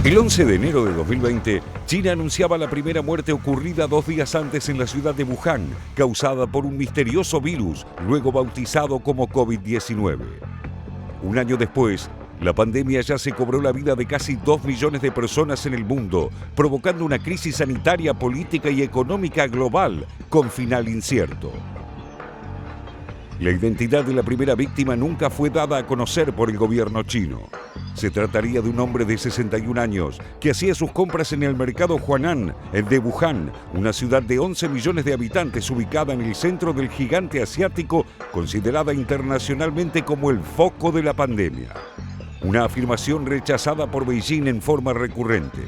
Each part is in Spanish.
El 11 de enero de 2020, China anunciaba la primera muerte ocurrida 2 días antes en la ciudad de Wuhan, causada por un misterioso virus, luego bautizado como COVID-19. Un año después, la pandemia ya se cobró la vida de casi 2 millones de personas en el mundo, provocando una crisis sanitaria, política y económica global con final incierto. La identidad de la primera víctima nunca fue dada a conocer por el gobierno chino. Se trataría de un hombre de 61 años que hacía sus compras en el mercado Huanan de Wuhan, una ciudad de 11 millones de habitantes ubicada en el centro del gigante asiático, considerada internacionalmente como el foco de la pandemia. Una afirmación rechazada por Beijing en forma recurrente.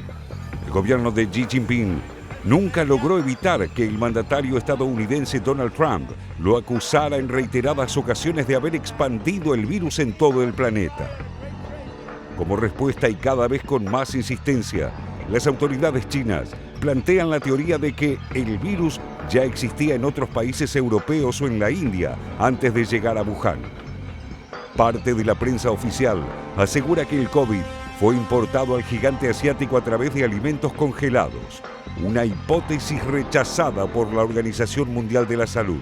El gobierno de Xi Jinping nunca logró evitar que el mandatario estadounidense Donald Trump lo acusara en reiteradas ocasiones de haber expandido el virus en todo el planeta. Como respuesta y cada vez con más insistencia, las autoridades chinas plantean la teoría de que el virus ya existía en otros países europeos o en la India antes de llegar a Wuhan. Parte de la prensa oficial asegura que el COVID fue importado al gigante asiático a través de alimentos congelados, una hipótesis rechazada por la Organización Mundial de la Salud.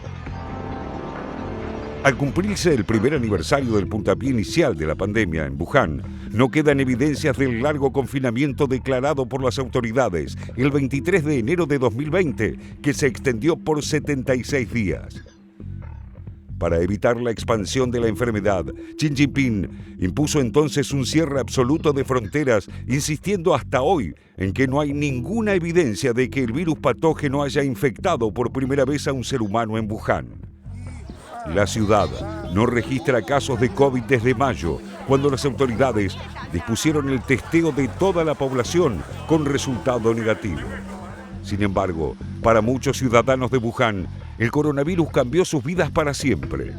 Al cumplirse el primer aniversario del puntapié inicial de la pandemia en Wuhan, no quedan evidencias del largo confinamiento declarado por las autoridades el 23 de enero de 2020, que se extendió por 76 días. Para evitar la expansión de la enfermedad, Xi Jinping impuso entonces un cierre absoluto de fronteras, insistiendo hasta hoy en que no hay ninguna evidencia de que el virus patógeno haya infectado por primera vez a un ser humano en Wuhan. La ciudad no registra casos de COVID desde mayo, cuando las autoridades dispusieron el testeo de toda la población con resultado negativo. Sin embargo, para muchos ciudadanos de Wuhan, el coronavirus cambió sus vidas para siempre.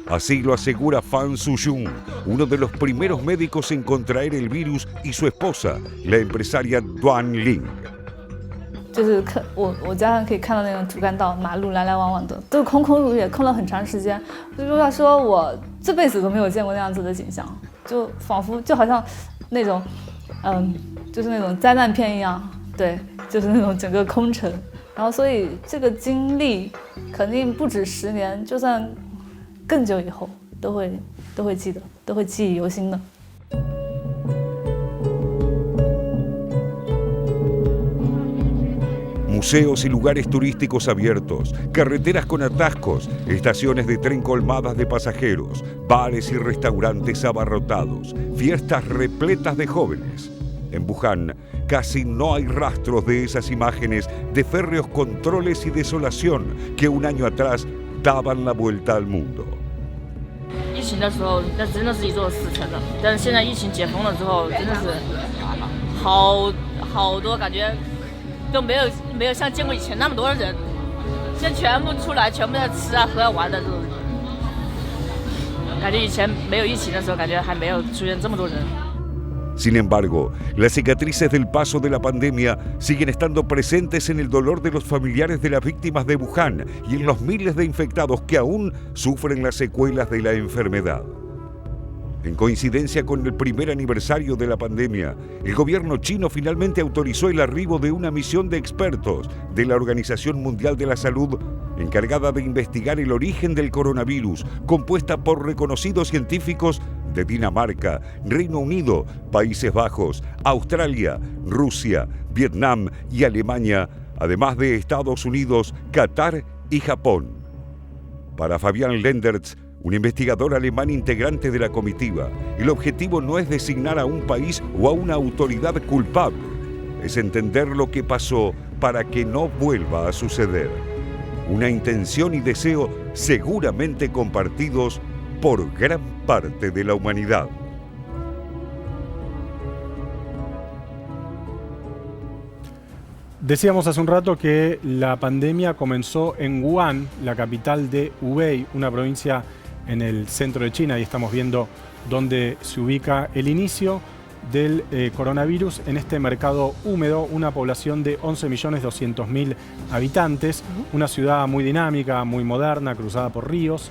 Así lo asegura Fan Suyun, uno de los primeros médicos en contraer el virus, y su esposa, la empresaria Duan Ling. 就是我家上可以看到那种主干道，马路来来往往的都是空空如也，空了很长时间。所以说我这辈子都没有见过那样子的景象，就仿佛就好像那种，就是那种灾难片一样，对，就是那种整个空城。然后所以这个经历肯定不止10年，就算更久以后都会记得，都会记忆犹新的。 Museos y lugares turísticos abiertos, carreteras con atascos, estaciones de tren colmadas de pasajeros, bares y restaurantes abarrotados, fiestas repletas de jóvenes. En Wuhan casi no hay rastros de esas imágenes de férreos controles y desolación que un año atrás daban la vuelta al mundo. 疫情的时候，那真的是一座死城的，但是现在疫情解封了之后，真的是好多感觉。 都没有像见过以前那么多人，现在全部出来，全部在吃啊、喝啊、玩的这种。感觉以前没有疫情的时候，感觉还没有出现这么多人。 Sin embargo, las cicatrices del paso de la pandemia siguen estando presentes en el dolor de los familiares de las víctimas de Wuhan y en los miles de infectados que aún sufren las secuelas de la enfermedad. En coincidencia con el primer aniversario de la pandemia, el gobierno chino finalmente autorizó el arribo de una misión de expertos de la Organización Mundial de la Salud encargada de investigar el origen del coronavirus, compuesta por reconocidos científicos de Dinamarca, Reino Unido, Países Bajos, Australia, Rusia, Vietnam y Alemania, además de Estados Unidos, Qatar y Japón. Para Fabián Lendertz, un investigador alemán integrante de la comitiva, el objetivo no es designar a un país o a una autoridad culpable, es entender lo que pasó para que no vuelva a suceder. Una intención y deseo seguramente compartidos por gran parte de la humanidad. Decíamos hace un rato que la pandemia comenzó en Wuhan, la capital de Hubei, una provincia en el centro de China, y estamos viendo dónde se ubica el inicio del coronavirus en este mercado húmedo, una población de 11.200.000 habitantes, una ciudad muy dinámica, muy moderna, cruzada por ríos,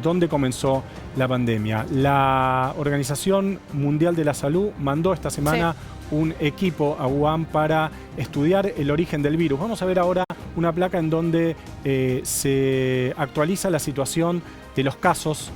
donde comenzó la pandemia. La Organización Mundial de la Salud mandó esta semana un equipo a Wuhan para estudiar el origen del virus. Vamos a ver ahora una placa en donde se actualiza la situación de los casos,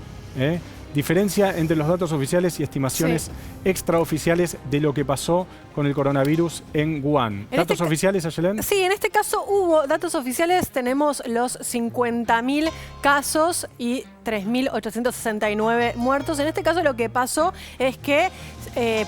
diferencia entre los datos oficiales y estimaciones extraoficiales de lo que pasó con el coronavirus en Wuhan. ¿Datos oficiales, Ayelen? Sí, en este caso hubo datos oficiales. Tenemos los 50.000 casos y 3.869 muertos. En este caso lo que pasó es que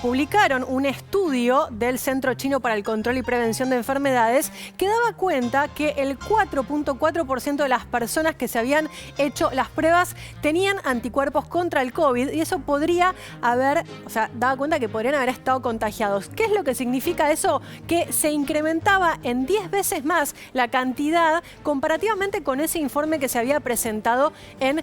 publicaron un estudio del Centro Chino para el Control y Prevención de Enfermedades que daba cuenta que el 4.4% de las personas que se habían hecho las pruebas tenían anticuerpos contra el COVID, y eso podría haber, daba cuenta que podrían haber estado contagiados. ¿Qué es lo que significa eso? Que se incrementaba en 10 veces más la cantidad comparativamente con ese informe que se había presentado en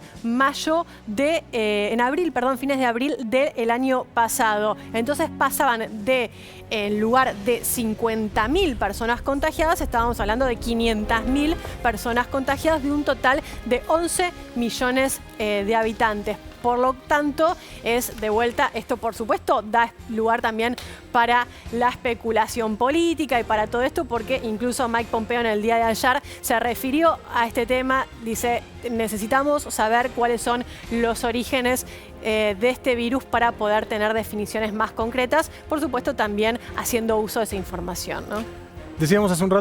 fines de abril del año pasado. Entonces pasaban de, en lugar de 50.000 personas contagiadas, estábamos hablando de 500.000 personas contagiadas, de un total de 11 millones de habitantes. Por lo tanto, es de vuelta, esto por supuesto da lugar también para la especulación política y para todo esto, porque incluso Mike Pompeo en el día de ayer se refirió a este tema. Dice, necesitamos saber cuáles son los orígenes de este virus para poder tener definiciones más concretas, por supuesto también haciendo uso de esa información, ¿no? Decíamos hace un rato